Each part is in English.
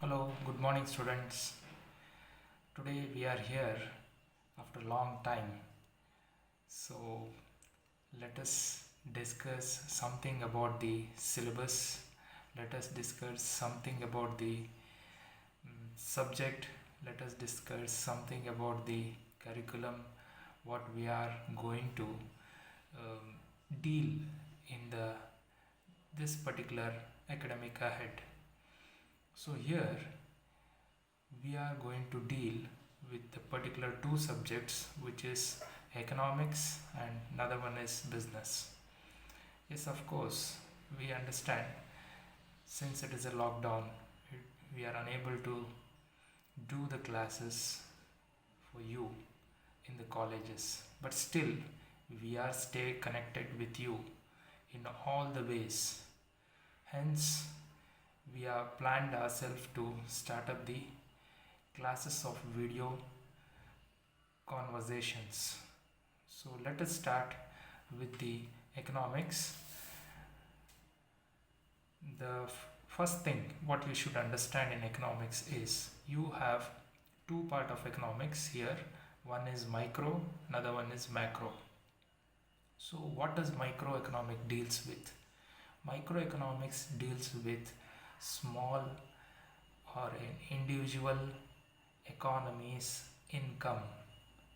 Hello, good morning, students. Today we are here after a long time. So, let us discuss something about the syllabus. Let us discuss something about the subject. Let us discuss something about the curriculum, what we are going to deal in this particular academic ahead. So, here we are going to deal with the particular two subjects, which is economics and another one is business. Yes, of course, we understand, since it is a lockdown, we are unable to do the classes for you in the colleges, but still we are stay connected with you in all the ways. Hence, we have planned ourselves to start up the classes of video conversations. So let us start with the economics. The first thing what you should understand in economics is you have two part of economics here. One is micro, another one is macro. So what does microeconomic deals with? Microeconomics deals with small or an individual economy's income.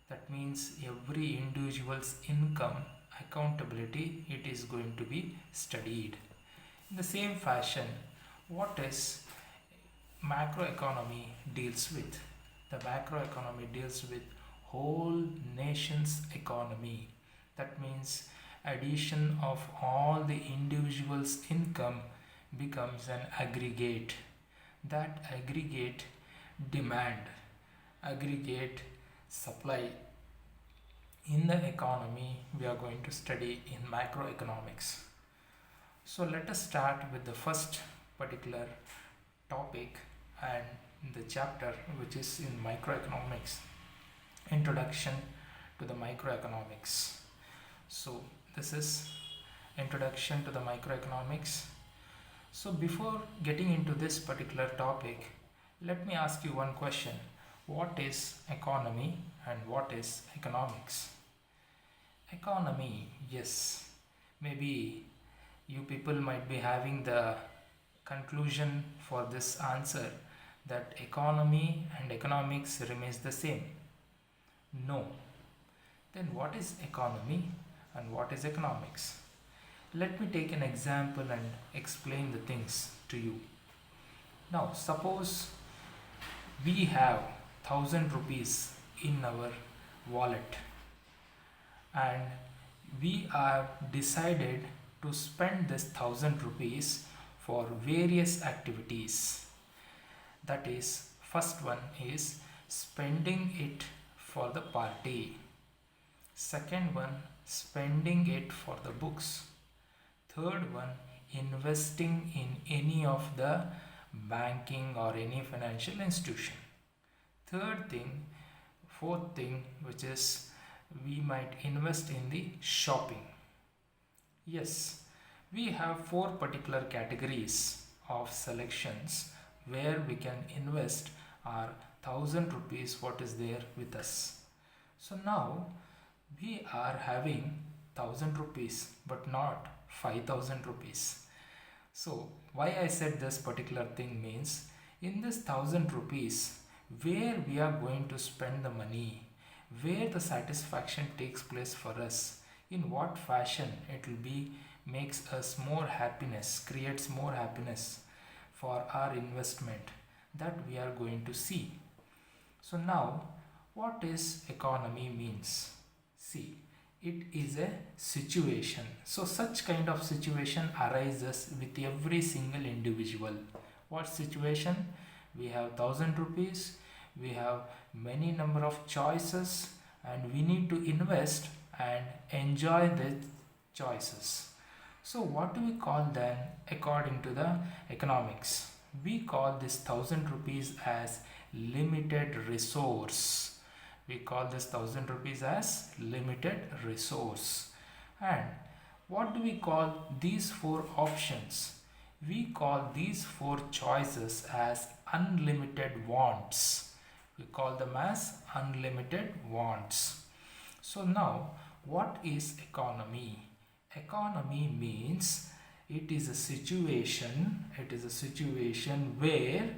That means every individual's income accountability, it is going to be studied. In the same fashion, what is macroeconomy deals with? The macroeconomy deals with whole nation's economy. That means addition of all the individuals' income becomes an aggregate. That aggregate demand, aggregate supply in the economy we are going to study in macroeconomics. So let us start with the first particular topic and the chapter, which is in microeconomics, introduction to the microeconomics. So this is introduction to the microeconomics. So before getting into this particular topic, let me ask you one question. What is economy and what is economics? Economy, yes, maybe you people might be having the conclusion for this answer that economy and economics remains the same. No. Then what is economy and what is economics? Let me take an example and explain the things to you. Now, suppose we have 1,000 rupees in our wallet and we have decided to spend this 1,000 rupees for various activities. That is, first one is spending it for the party, second one spending it for the books, third one investing in any of the banking or any financial institution, third thing, fourth thing, which is we might invest in the shopping. Yes, we have four particular categories of selections where we can invest our 1,000 rupees what is there with us. So now we are having 1,000 rupees but not 5,000 rupees. So why I said this particular thing means in this 1,000 rupees where we are going to spend the money, where the satisfaction takes place for us, in what fashion it will be makes us more happiness, creates more happiness for our investment, that we are going to see. So now what is economy means? See, it is a situation. So such kind of situation arises with every single individual. What situation? We have 1,000 rupees, we have many number of choices and we need to invest and enjoy the choices. So what do we call then according to the economics? We call this 1,000 rupees as limited resource. We call this 1,000 rupees as limited resource. And what do we call these four options? We call these four choices as unlimited wants. We call them as unlimited wants. So now, what is economy? Economy means it is a situation where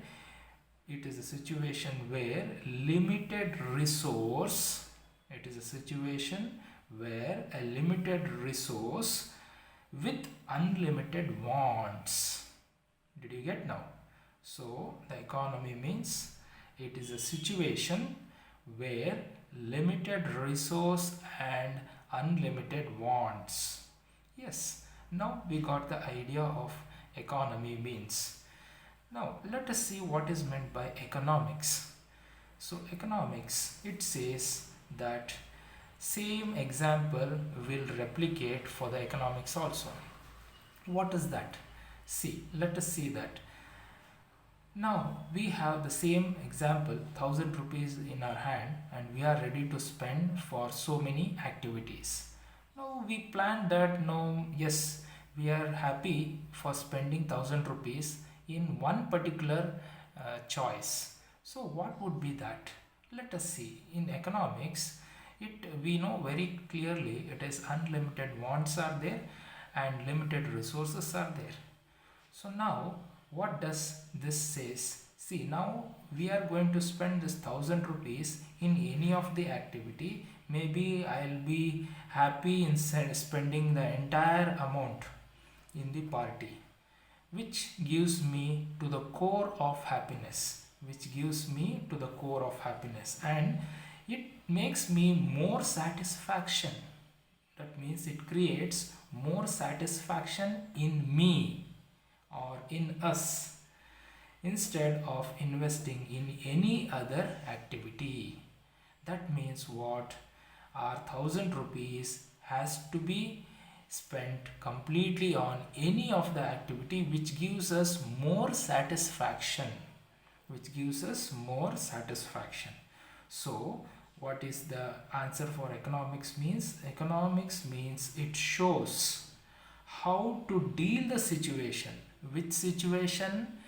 limited resource, it is a situation where a limited resource with unlimited wants. Did you get now? So the economy means it is a situation where limited resource and unlimited wants. Yes, now we got the idea of economy means. Now let us see what is meant by economics. So economics, it says that same example will replicate for the economics also. What is that? See, let us see that. Now we have the same example, 1000 rupees in our hand, and we are ready to spend for so many activities. Now we plan that, no, yes, we are happy for spending 1000 rupees in one particular choice. So what would be that? Let us see. In economics, we know very clearly it is unlimited wants are there and limited resources are there. So now what does this says? See, now we are going to spend this 1000 rupees in any of the activity. Maybe I'll be happy in spending the entire amount in the party, which gives me to the core of happiness, and it makes me more satisfaction. That means it creates more satisfaction in me or in us instead of investing in any other activity. That means what? Our 1000 rupees has to be spent completely on any of the activity which gives us more satisfaction. So what is the answer for economics means? Economics means it shows how to deal the situation. Which situation?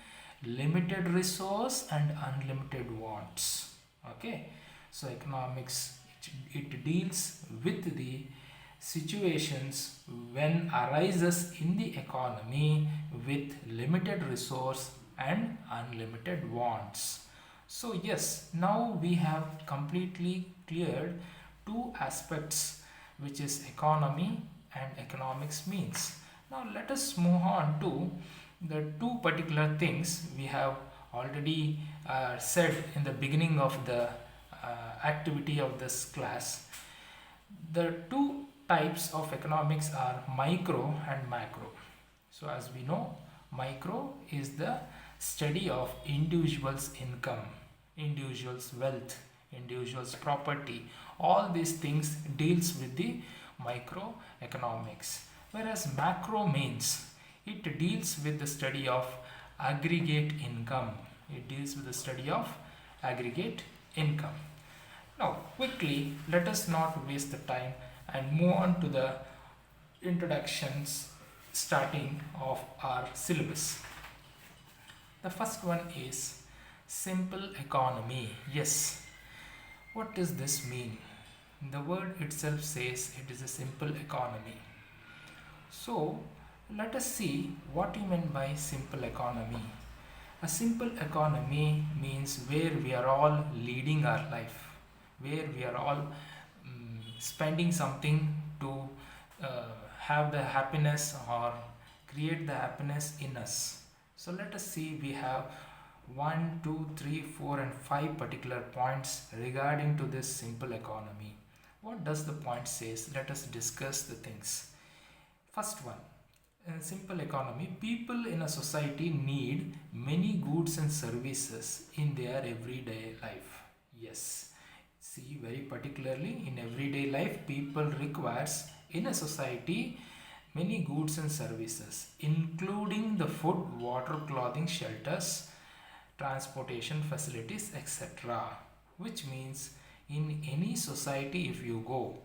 Limited resource and unlimited wants. Okay, so economics, it deals with the situations when arises in the economy with limited resource and unlimited wants. So yes, now we have completely cleared two aspects, which is economy and economics means. Now let us move on to the two particular things we have already said in the beginning of the activity of this class. The two types of economics are micro and macro. So as we know, micro is the study of individuals' income, individuals' wealth, individuals' property. All these things deals with the microeconomics. Whereas macro means it deals with the study of aggregate income. Now, quickly, let us not waste the time and move on to the introductions starting of our syllabus. The first one is simple economy. Yes, what does this mean? The word itself says it is a simple economy. So, let us see what you mean by simple economy. A simple economy means where we are all leading our life, where we are all spending something to have the happiness or create the happiness in us. So let us see, we have 1, 2, 3, 4 and 5 particular points regarding to this simple economy. What does the point says? Let us discuss the things. First one, in simple economy, people in a society need many goods and services in their everyday life. Yes, see, very particularly in everyday life, people requires in a society many goods and services, including the food, water, clothing, shelters, transportation facilities, etc. Which means in any society, if you go,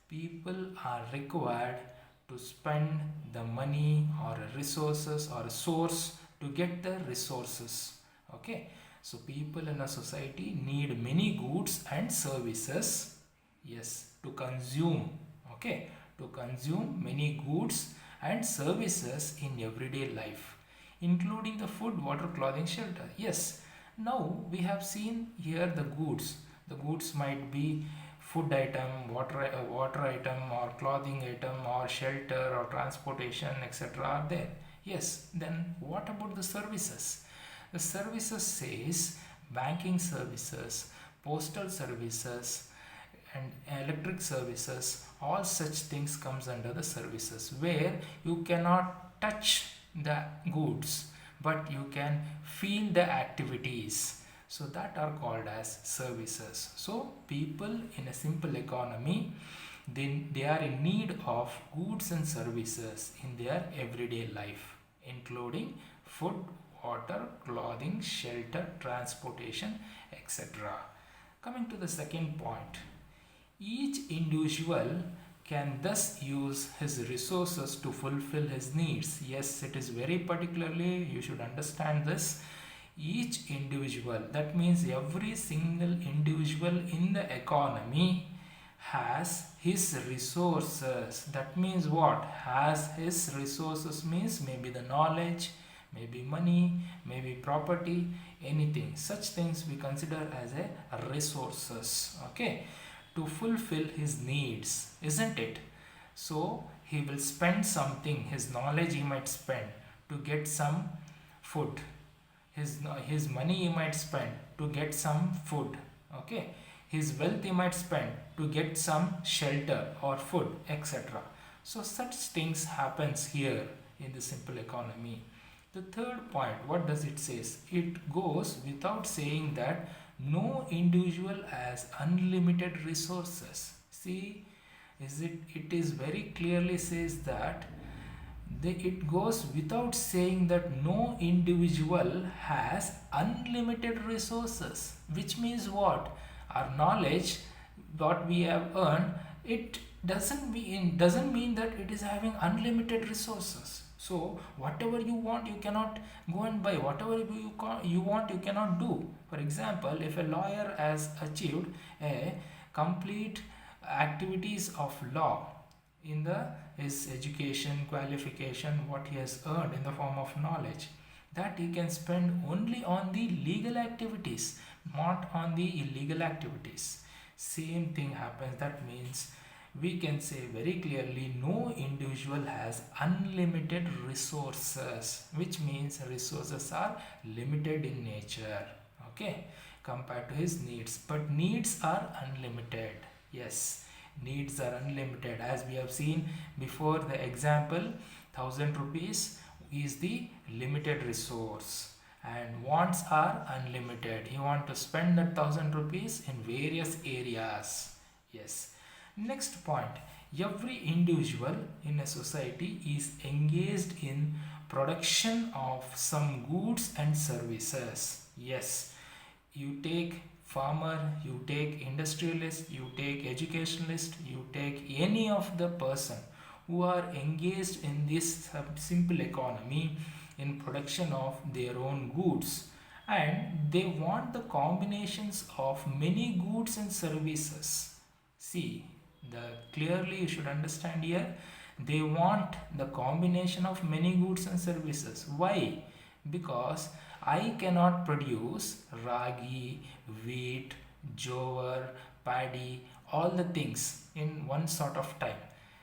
people are required to spend the money or resources or a source to get the resources. Okay, So people in a society need many goods and services, yes, to consume, okay, to consume many goods and services in everyday life, including the food, water, clothing, shelter. Yes, now we have seen here the goods. The goods might be food item, water item, or clothing item, or shelter, or transportation, etc. are there. Yes, then what about the services? The services says banking services, postal services, and electric services. All such things comes under the services, where you cannot touch the goods, but you can feel the activities. So that are called as services. So people in a simple economy, they are in need of goods and services in their everyday life, including food, water, clothing, shelter, transportation, etc. Coming to the second point, each individual can thus use his resources to fulfill his needs. Yes, it is very particularly, you should understand this. Each individual, that means every single individual in the economy, has his resources. That means what? Has his resources means maybe the knowledge, maybe money, maybe property, anything. Such things we consider as a resources, okay, to fulfill his needs, isn't it? So he will spend something, his knowledge he might spend to get some food, his money he might spend to get some food, okay, his wealth he might spend to get some shelter or food, etc. So such things happens here in the simple economy. The third point, what does it says? It goes without saying that no individual has unlimited resources. See, it is very clearly says that it goes without saying that no individual has unlimited resources, which means what? Our knowledge, what we have earned, it doesn't mean that it is having unlimited resources. So whatever you want, you cannot go and buy. Whatever you want, you cannot do. For example, if a lawyer has achieved a complete activities of law in the his education, qualification, what he has earned in the form of knowledge, that he can spend only on the legal activities, not on the illegal activities. Same thing happens. That means we can say very clearly no individual has unlimited resources, which means resources are limited in nature, okay, compared to his needs, but needs are unlimited. Yes, needs are unlimited, as we have seen before the example. 1000 rupees is the limited resource, and wants are unlimited. He want to spend that 1000 rupees in various areas. Yes. Next point, every individual in a society is engaged in production of some goods and services. Yes, you take farmer, you take industrialist, you take educationalist, you take any of the person who are engaged in this simple economy in production of their own goods, and they want the combinations of many goods and services. See, the clearly you should understand here, they want the combination of many goods and services. Why? Because I cannot produce ragi, wheat, jowar, paddy, all the things in one sort of time.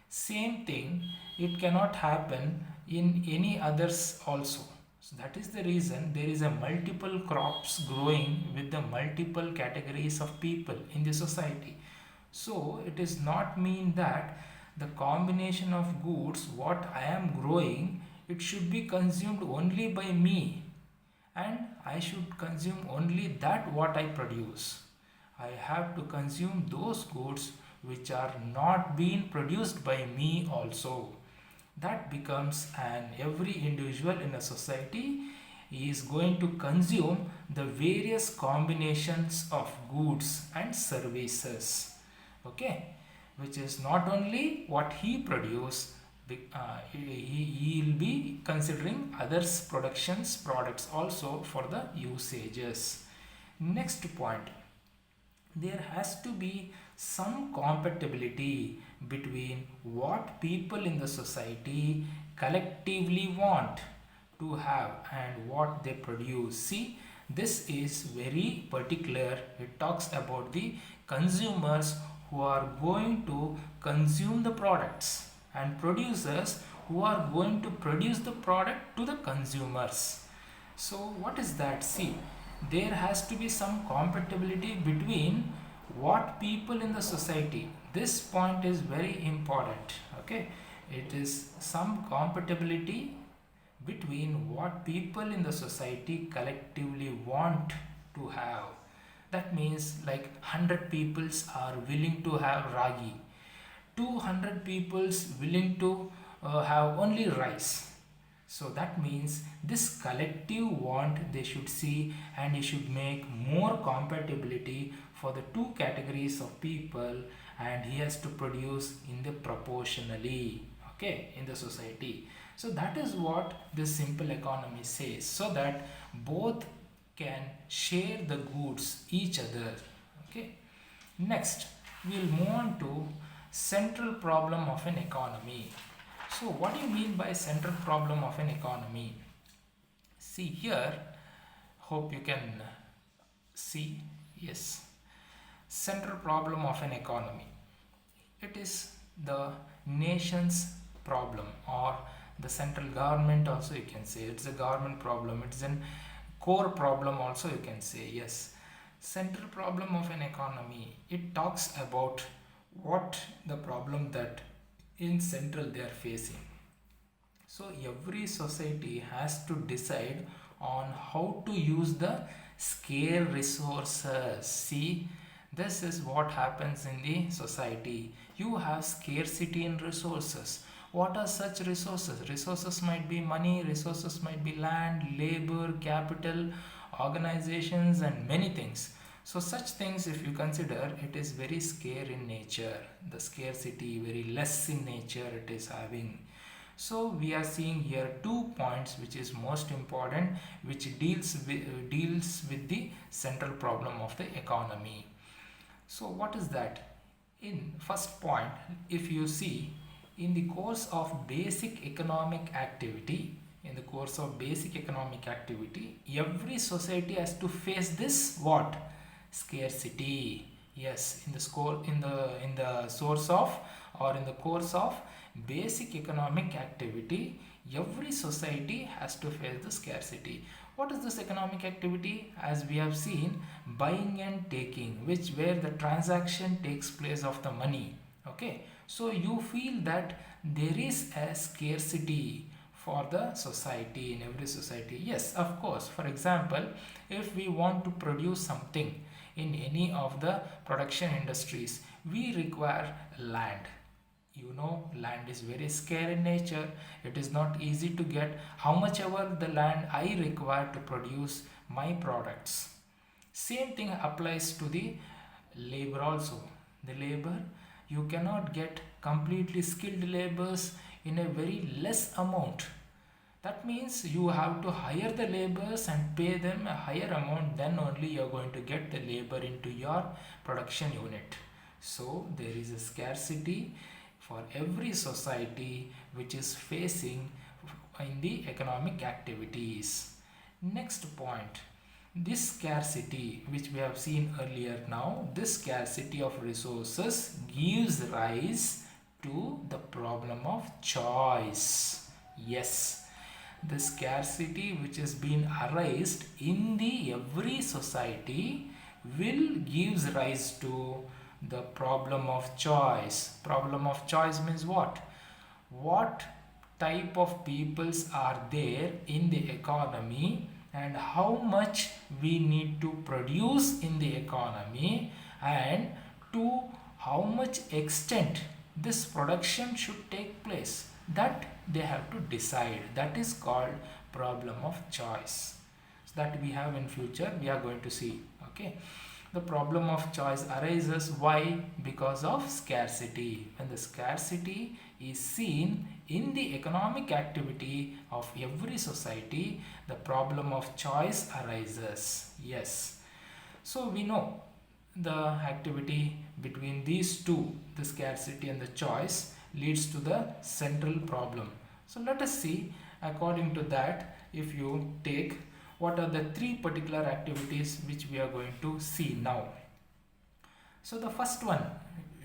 Same thing, it cannot happen in any others also. So that is the reason there is a multiple crops growing with the multiple categories of people in the society. So it is not mean that the combination of goods what I am growing, it should be consumed only by me, and I should consume only that what I produce. I have to consume those goods which are not being produced by me also. That becomes an every individual in a society is going to consume the various combinations of goods and services, okay, which is not only what he produce, he will be considering others productions products also for the usages. Next point, there has to be some compatibility between what people in the society collectively want to have and what they produce. See, this is very particular. It talks about the consumers who are going to consume the products and producers who are going to produce the product to the consumers. So what is that? See, there has to be some compatibility between what people in the society. This point is very important. Okay, it is some compatibility between what people in the society collectively want to have. That means like 100 peoples are willing to have ragi, 200 peoples willing to have only rice. So that means this collective want they should see, and you should make more compatibility for the two categories of people, and he has to produce in the proportionally, okay, in the society. So that is what this simple economy says, so that both can share the goods each other. Okay. Next, we'll move on to central problem of an economy. So what do you mean by central problem of an economy? See here, hope you can see. Yes, central problem of an economy. It is the nation's problem, or the central government also you can say. It's a government problem. It's a core problem also you can say. Yes, central problem of an economy. It talks about what the problem that in central they are facing. So every society has to decide on how to use the scarce resources. See, this is what happens in the society. You have scarcity in resources. What are such resources? Resources might be money, resources might be land, labor, capital, organizations, and many things. So such things, if you consider, it is very scarce in nature. The scarcity very less in nature it is having. So we are seeing here 2 points which is most important, which deals with the central problem of the economy. So what is that? In first point, if you see, in the course of basic economic activity, every society has to face this what? Scarcity. Yes, in the source of, or in the course of basic economic activity, every society has to face the scarcity. What is this economic activity? As we have seen, buying and taking, which where the transaction takes place of the money. Okay, so you feel that there is a scarcity for the society, in every society. Yes, of course. For example, if we want to produce something in any of the production industries, we require land. You know, land is very scarce in nature. It is not easy to get how much ever the land I require to produce my products. Same thing applies to the labor also. The labor, you cannot get completely skilled laborers in a very less amount. That means you have to hire the laborers and pay them a higher amount, then only you are going to get the labor into your production unit. So there is a scarcity for every society which is facing in the economic activities. Next point, this scarcity which we have seen earlier, now this scarcity of resources gives rise to the problem of choice. Yes, the scarcity which has been arised in the every society will gives rise to the problem of choice. Problem of choice means what? What type of peoples are there in the economy, and how much we need to produce in the economy, and to how much extent this production should take place. That they have to decide. That is called problem of choice. So that we have in future, we are going to see. Okay. The problem of choice arises. Why? Because of scarcity. When the scarcity is seen in the economic activity of every society, the problem of choice arises. Yes. So we know the activity between these two, the scarcity and the choice, leads to the central problem. So let us see, according to that, if you take what are the three particular activities which we are going to see now. So the first one,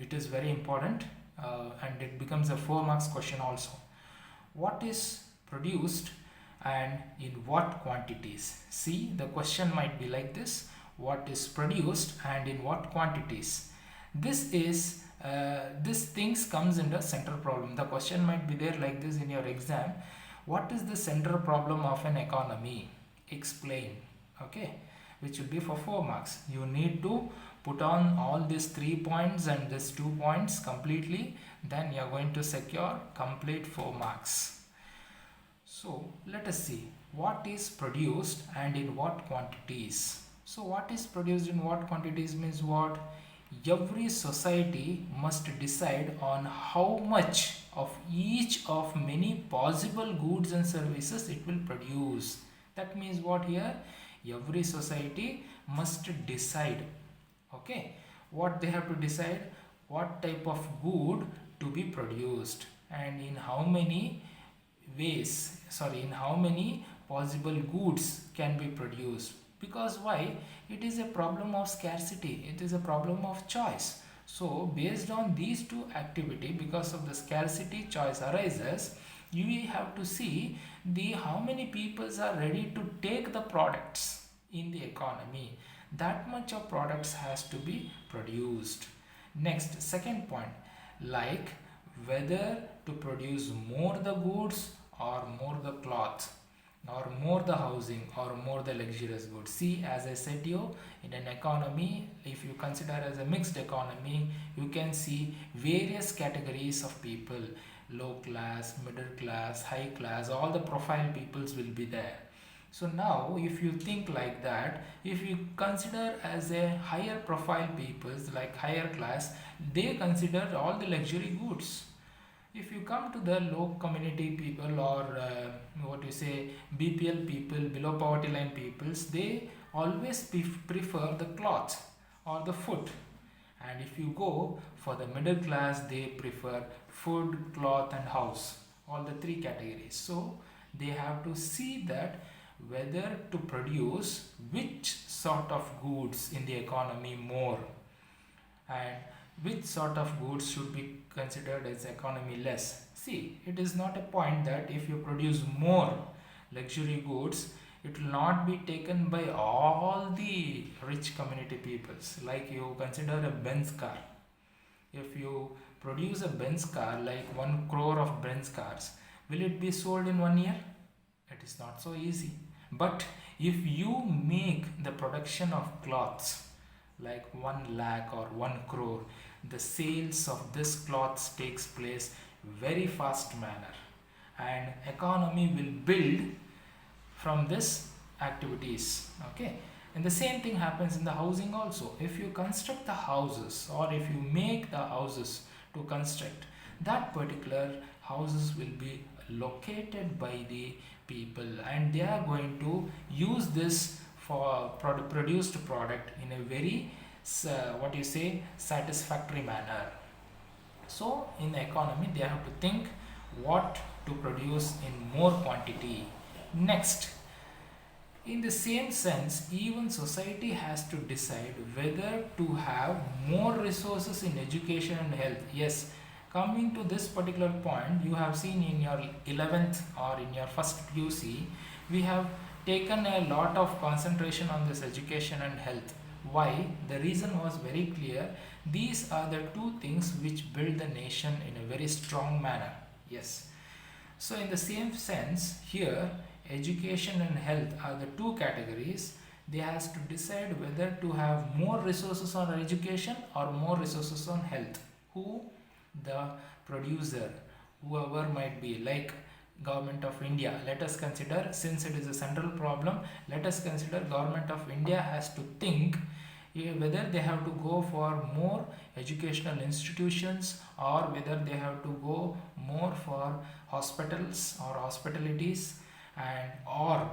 it is very important, and it becomes a 4 marks question also. What is produced and in what quantities? See, the question might be like this: what is produced and in what quantities? This things comes in the central problem. The question might be there like this in your exam: what is the central problem of an economy? Explain. Okay, which will be for 4 marks. You need to put on all these 3 points and these 2 points completely, then you are going to secure complete 4 marks. So let us see what is produced and in what quantities. So what is produced in what quantities means what? Every society must decide on how much of each of many possible goods and services it will produce. That means what here? Every society must decide. Okay, what they have to decide? What type of good to be produced and in how many ways, in how many possible goods can be produced. Because why? It is a problem of scarcity, it is a problem of choice. So based on these two activity, because of the scarcity choice arises, you have to see the how many peoples are ready to take the products in the economy. That much of products has to be produced. Next, second point, like whether to produce more the goods or more the cloth or more the housing or more the luxurious goods. See, as I said you, in an economy, if you consider as a mixed economy, you can see various categories of people: low class, middle class, high class, all the profile peoples will be there. So now if you think like that, if you consider as a higher profile peoples like higher class, they consider all the luxury goods. If you come to the low community people or what you say BPL people, below poverty line peoples, they always prefer the cloth or the food. And if you go for the middle class, they prefer food, cloth and house, all the three categories. So they have to see that whether to produce which sort of goods in the economy more, and which sort of goods should be considered as economy less. See, it is not a point that if you produce more luxury goods, it will not be taken by all the rich community peoples. Like you consider a Benz car. If you produce a Benz car, like 1 crore of Benz cars, will it be sold in 1 year? It is not so easy. But if you make the production of cloths like 1 lakh or 1 crore, the sales of this cloths takes place very fast manner, and economy will build from this activities. Okay, and the same thing happens in the housing also. If you construct the houses or if you make the houses to construct, that particular houses will be located by the people and they are going to use this for produced product in a very satisfactory manner. So in the economy they have to think what to produce in more quantity. Next, in the same sense, even society has to decide whether to have more resources in education and health. Yes, coming to this particular point, you have seen in your 11th or in your first PUC, we have taken a lot of concentration on this education and health. Why? The reason was very clear. These are the two things which build the nation in a very strong manner. Yes. So in the same sense, here education and health are the two categories. They has to decide whether to have more resources on education or more resources on health. Who? The producer, whoever might be, like Government of India. Let us consider, since it is a central problem, let us consider Government of India has to think whether they have to go for more educational institutions or whether they have to go more for hospitals or hospitalities and or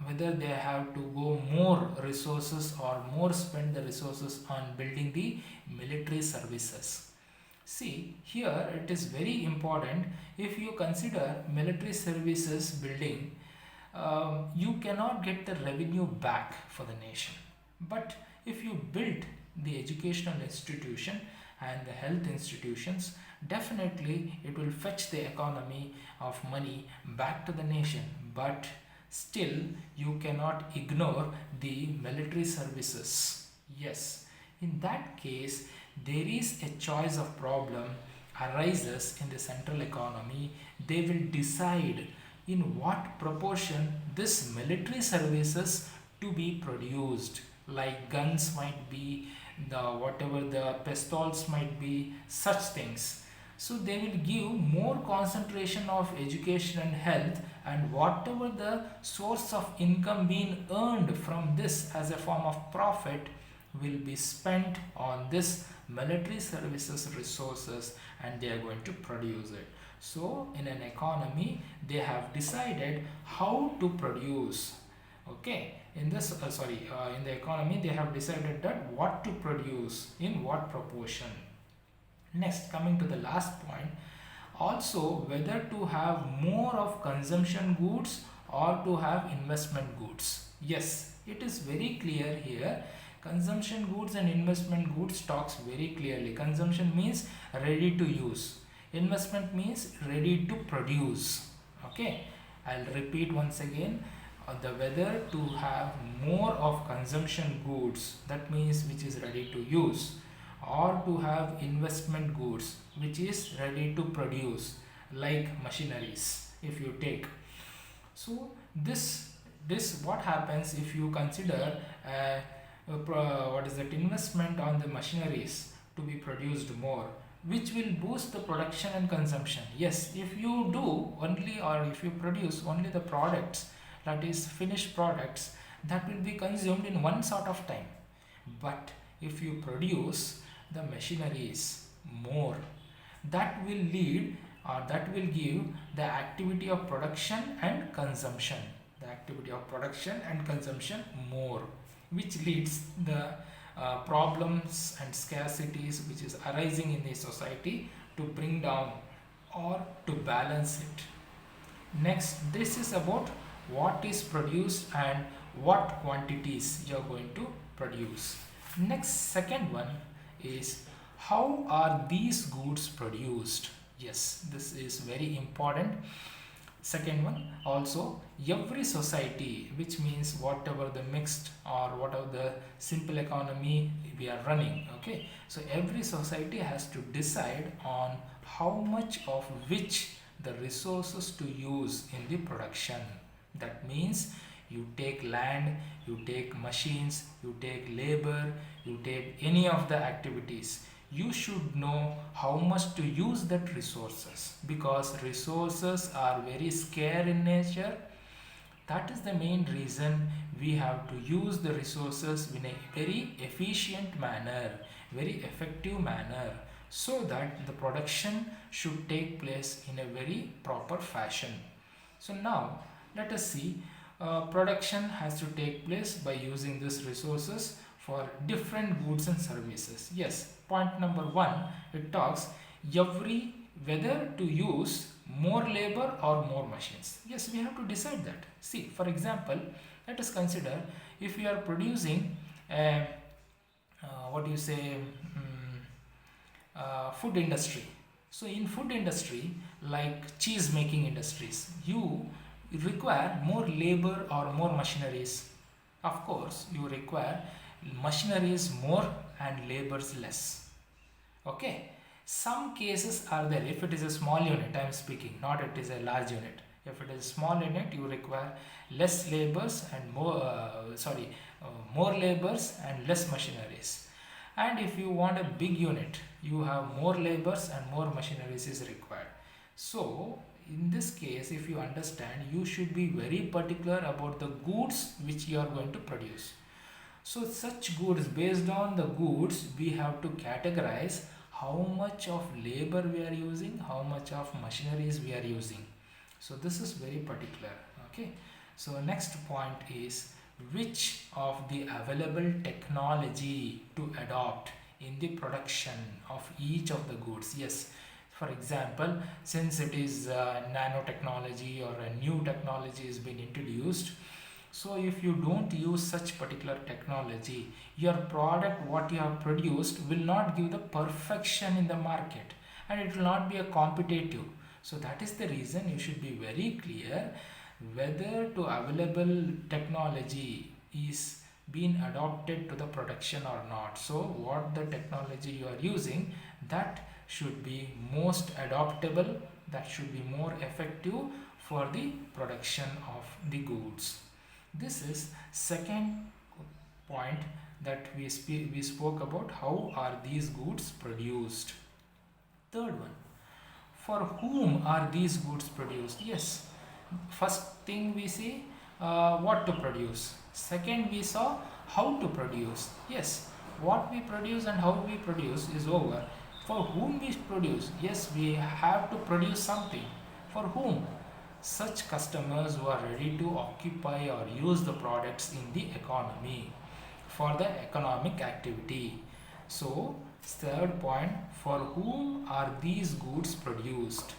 whether they have to go more resources or more spend the resources on building the military services. See, here it is very important. If you consider military services building, you cannot get the revenue back for the nation. But if you build the educational institution and the health institutions, definitely it will fetch the economy of money back to the nation. But still, you cannot ignore the military services. Yes, in that case, there is a choice of problem arises in the central economy. They will decide in what proportion this military services to be produced, like guns might be, the whatever the pistols might be, such things. So they will give more concentration of education and health, and whatever the source of income being earned from this as a form of profit will be spent on this military services resources, and they are going to produce it. So in an economy they have decided how to produce. Okay, in this in the economy they have decided that what to produce in what proportion. Next, coming to the last point, also whether to have more of consumption goods or to have investment goods. Yes, it is very clear here. Consumption goods and investment goods talks very clearly. Consumption means ready to use. Investment means ready to produce. Okay, I'll repeat once again. The whether to have more of consumption goods, that means which is ready to use, or to have investment goods which is ready to produce, like machineries if you take. So this what happens if you consider what is that investment on the machineries to be produced more, which will boost the production and consumption. Yes, if you do only, or if you produce only the products, that is finished products, that will be consumed in one sort of time. But if you produce the machineries more, that will lead, or that will give the activity of production and consumption, the activity of production and consumption more, which leads the problems and scarcities which is arising in the society to bring down or to balance it. Next, this is about what is produced and what quantities you are going to produce. Next, second one is how are these goods produced. Yes, this is very important. Second one, also every society, which means whatever the mixed or whatever the simple economy we are running. Okay, so every society has to decide on how much of which the resources to use in the production. That means you take land, you take machines, you take labor, you take any of the activities, you should know how much to use that resources, because resources are very scarce in nature. That is the main reason we have to use the resources in a very efficient manner, very effective manner, so that the production should take place in a very proper fashion. So now let us see, production has to take place by using these resources for different goods and services. Yes, point number one, it talks every whether to use more labor or more machines. Yes, we have to decide that. See, for example, let us consider if we are producing a, what do you say, food industry. So in food industry, like cheese making industries, you require more labor or more machineries. Of course, you require machineries more and labors less. Okay, some cases are there. If it is a small unit, I am speaking, not it is a large unit. If it is a small unit, you require less labors and more labors and less machineries. And if you want a big unit, you have more labors and more machineries is required. So in this case, if you understand, you should be very particular about the goods which you are going to produce. So such goods, based on the goods, we have to categorize how much of labor we are using, how much of machineries we are using. So this is very particular. Okay, So next point is which of the available technology to adopt in the production of each of the goods. Yes, for example, since it is nanotechnology or a new technology has been introduced, so if you don't use such particular technology, your product what you have produced will not give the perfection in the market and it will not be a competitive. So that is the reason you should be very clear whether to available technology is being adopted to the production or not. So what the technology you are using, that should be most adoptable, that should be more effective for the production of the goods. This is second point that we spoke about how are these goods produced. Third one, for whom are these goods produced? Yes, first thing we see what to produce. Second we saw how to produce. Yes, what we produce and how we produce is over. For whom we produce? Yes, we have to produce something. For whom? Such customers who are ready to occupy or use the products in the economy for the economic activity. So third point, for whom are these goods produced?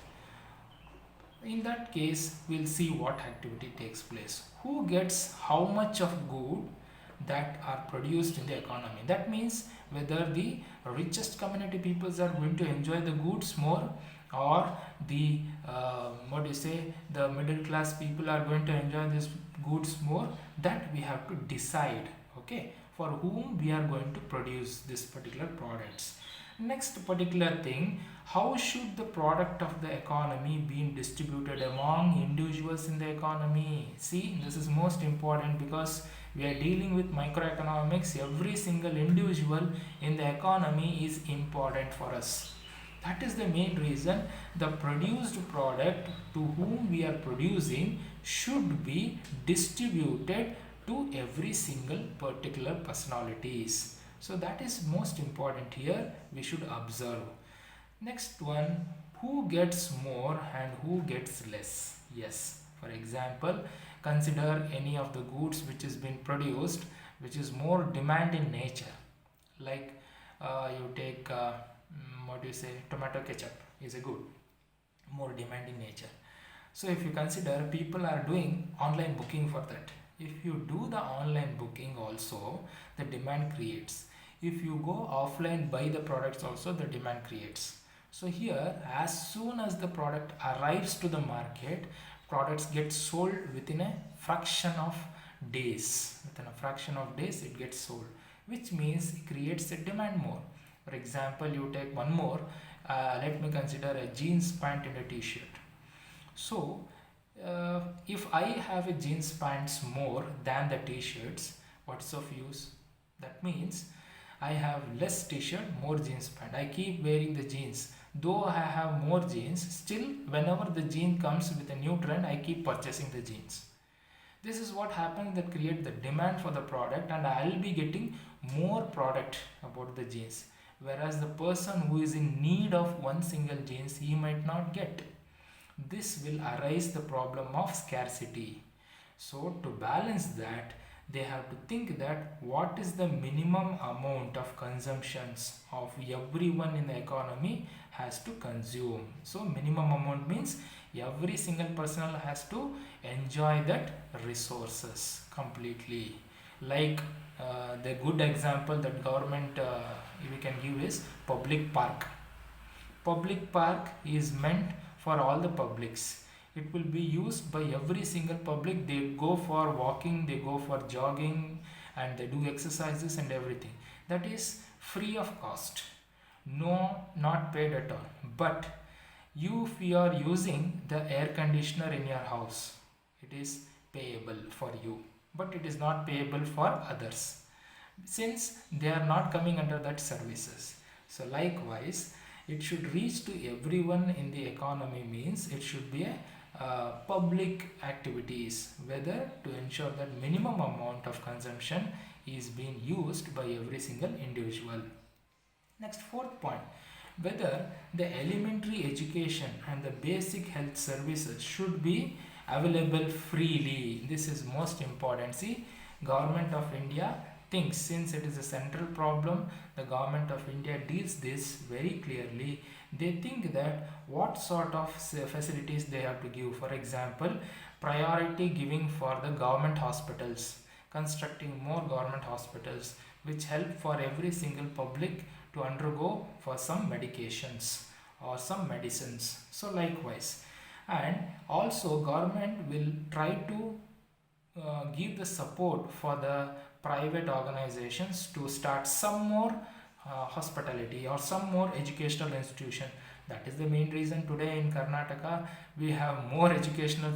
In that case, we'll see what activity takes place. Who gets how much of good that are produced in the economy? That means whether the richest community peoples are going to enjoy the goods more, or the what do you say, the middle class people are going to enjoy these goods more. That we have to decide. Okay, for whom we are going to produce this particular products. Next particular thing, how should the product of the economy be distributed among individuals in the economy? See, this is most important because we are dealing with microeconomics. Every single individual in the economy is important for us. That is the main reason the produced product to whom we are producing should be distributed to every single particular personalities. So that is most important here, we should observe. Next one, who gets more and who gets less? Yes, for example, consider any of the goods which has been produced which is more demand in nature. Like you take what do you say, tomato ketchup is a good, more demand in nature. So if you consider people are doing online booking for that, if you do the online booking also, the demand creates. If you go offline buy the products also, the demand creates. So here, as soon as the product arrives to the market, products get sold within a fraction of days. Within a fraction of days it gets sold, which means it creates a demand more. For example, you take one more, let me consider a jeans pant and a t-shirt. So if I have a jeans pants more than the t-shirts, what's of use? That means I have less t-shirt, more jeans pant. I keep wearing the jeans. Though I have more jeans, still whenever the jean comes with a new trend, I keep purchasing the jeans. This is what happens that create the demand for the product, and I'll be getting more product about the jeans. Whereas the person who is in need of one single jeans, he might not get. This will arise the problem of scarcity. So to balance that, they have to think that what is the minimum amount of consumptions of everyone in the economy has to consume. So minimum amount means every single person has to enjoy that resources completely. Like the good example that government we can give is public park. Public park is meant for all the publics. It will be used by every single public. They go for walking, they go for jogging, and they do exercises and everything. That is free of cost. No, not paid at all. But if you are using the air conditioner in your house, it is payable for you, but it is not payable for others since they are not coming under that services. So likewise, it should reach to everyone in the economy, means it should be a public activities, whether to ensure that minimum amount of consumption is being used by every single individual. Next, fourth point, whether the elementary education and the basic health services should be available freely. This is most important. See, government of India thinks, since it is a central problem, the government of India deals this very clearly. They think that what sort of facilities they have to give. For example, priority giving for the government hospitals, constructing more government hospitals which help for every single public to undergo for some medications or some medicines. So likewise, and also government will try to give the support for the private organizations to start some more hospitality or some more educational institution. That is the main reason today in Karnataka we have more educational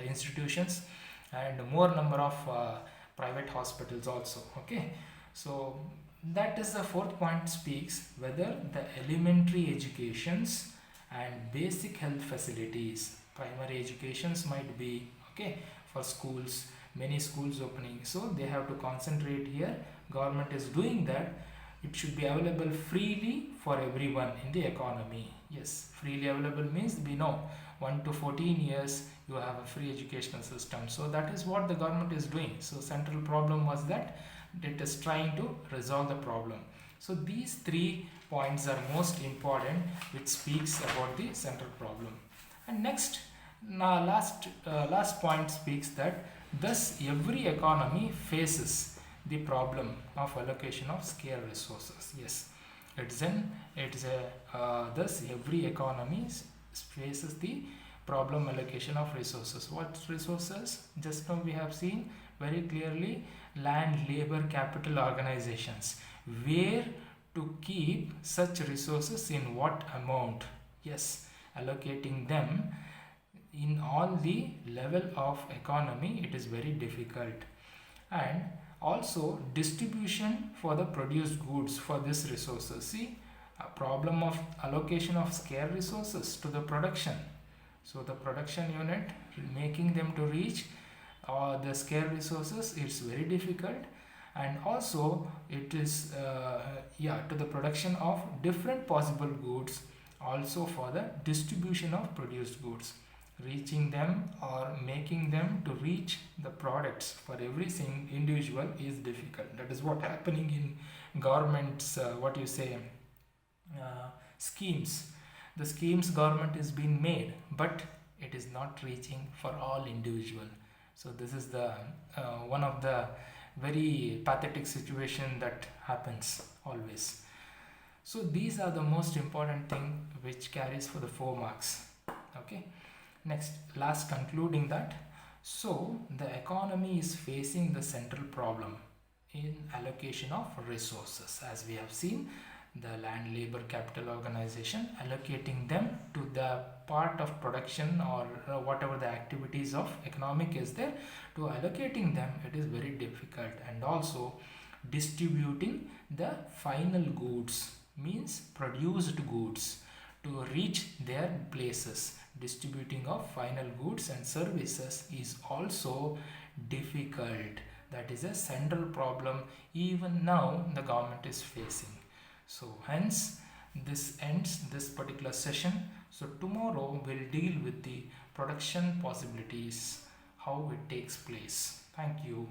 institutions and more number of private hospitals also. Okay, so that is the fourth point, speaks whether the elementary educations and basic health facilities, primary educations might be okay for schools, many schools opening, so they have to concentrate here. Government is doing that. It should be available freely for everyone in the economy. Yes, freely available means we know 1 to 14 years you have a free educational system. So that is what the government is doing. So central problem was that it is trying to resolve the problem. So these 3 points are most important, which speaks about the central problem. And next, now last point speaks that thus every economy faces the problem of allocation of scarce resources. Yes, thus every economy faces the problem allocation of resources. What resources? Just now we have seen very clearly, land, labor, capital organizations. Where to keep such resources in what amount? Yes, allocating them in all the level of economy, it is very difficult. And also distribution for the produced goods for these resources. See, a problem of allocation of scarce resources to the production. So the production unit, making them to reach the scarce resources, it's very difficult. And also it is to the production of different possible goods, also for the distribution of produced goods, reaching them or making them to reach the products for every single individual is difficult. That is what happening in government's schemes. The schemes government is being made, but it is not reaching for all individual. So this is the one of the very pathetic situation that happens always. So these are the most important thing which carries for the 4 marks. Okay, next, last concluding that, so the economy is facing the central problem in allocation of resources. As we have seen, the land, labor, capital organization, allocating them to the part of production or whatever the activities of economic is there, to allocating them, it is very difficult. And also distributing the final goods, means produced goods, to reach their places. Distributing of final goods and services is also difficult. That is a central problem even now the government is facing. So hence this ends this particular session. So tomorrow we'll deal with the production possibilities, how it takes place. Thank you.